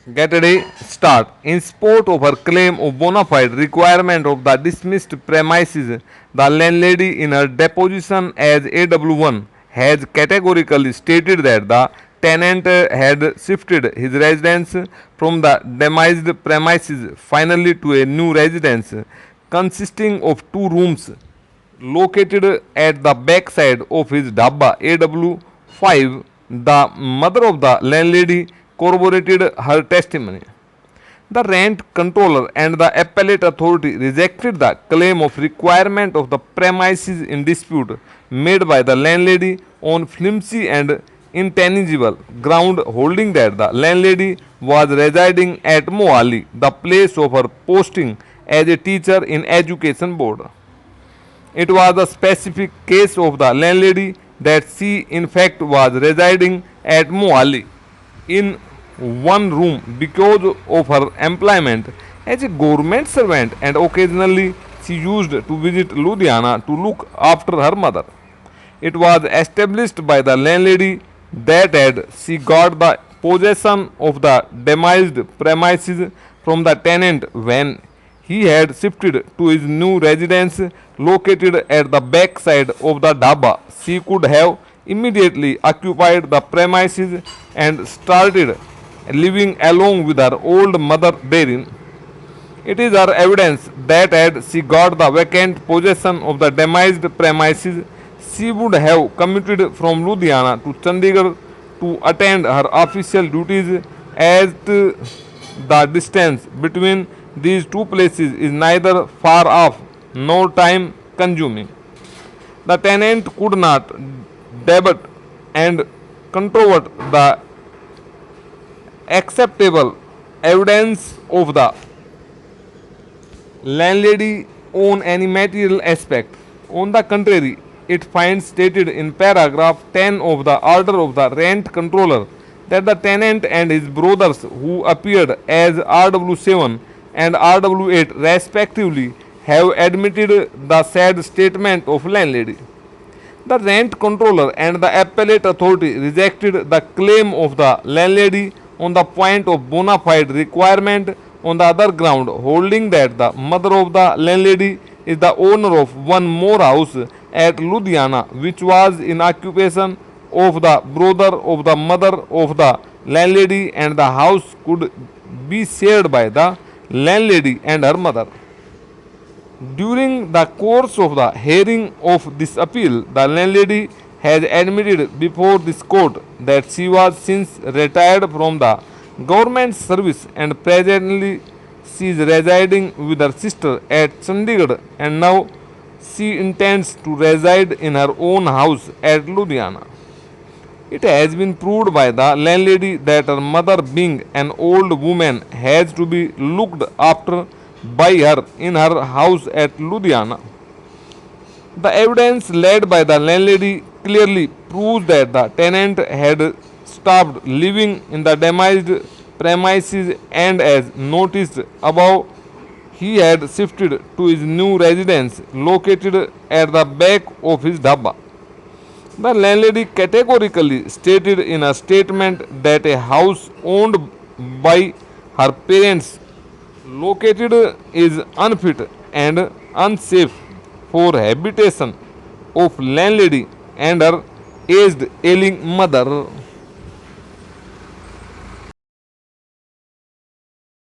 Get ready, start. In support of her claim of bona fide requirement of the dismissed premises, the landlady in her deposition as AW1 has categorically stated that the tenant had shifted his residence from the demised premises finally to a new residence consisting of two rooms located at the back side of his dabba AW5. The mother of the landlady corroborated her testimony. The rent controller and the appellate authority rejected the claim of requirement of the premises in dispute made by the landlady on flimsy and intangible ground, holding that the landlady was residing at Mohali, the place of her posting as a teacher in education board. It was a specific case of the landlady that she in fact was residing at Mohali in one room because of her employment as a government servant, and occasionally she used to visit Ludhiana to look after her mother. It was established by the landlady that had she got the possession of the demised premises from the tenant when he had shifted to his new residence located at the back side of the dhaba. She could have immediately occupied the premises and started living along with her old mother therein. It is her evidence that had she got the vacant possession of the demised premises, she would have commuted from Ludhiana to Chandigarh to attend her official duties, as the distance between these two places is neither far off nor time consuming. The tenant could not debate and controvert the acceptable evidence of the landlady on any material aspect. On the contrary, it finds stated in paragraph 10 of the order of the rent controller that the tenant and his brothers, who appeared as RW7 and RW8 respectively, have admitted the said statement of landlady. The rent controller and the appellate authority rejected the claim of the landlady on the point of bona fide requirement on the other ground, holding that the mother of the landlady is the owner of one more house at Ludhiana, which was in occupation of the brother of the mother of the landlady, and the house could be shared by the landlady and her mother. During the course of the hearing of this appeal, the landlady has admitted before this court that she was since retired from the government service and presently she is residing with her sister at Chandigarh, and now she intends to reside in her own house at Ludhiana. It has been proved by the landlady that her mother, being an old woman, has to be looked after by her in her house at Ludhiana. The evidence led by the landlady clearly proves that the tenant had stopped living in the demised premises, and as noticed above, he had shifted to his new residence located at the back of his dhaba. The landlady categorically stated in a statement that a house owned by her parents located is unfit and unsafe for habitation of landlady and her aged ailing mother.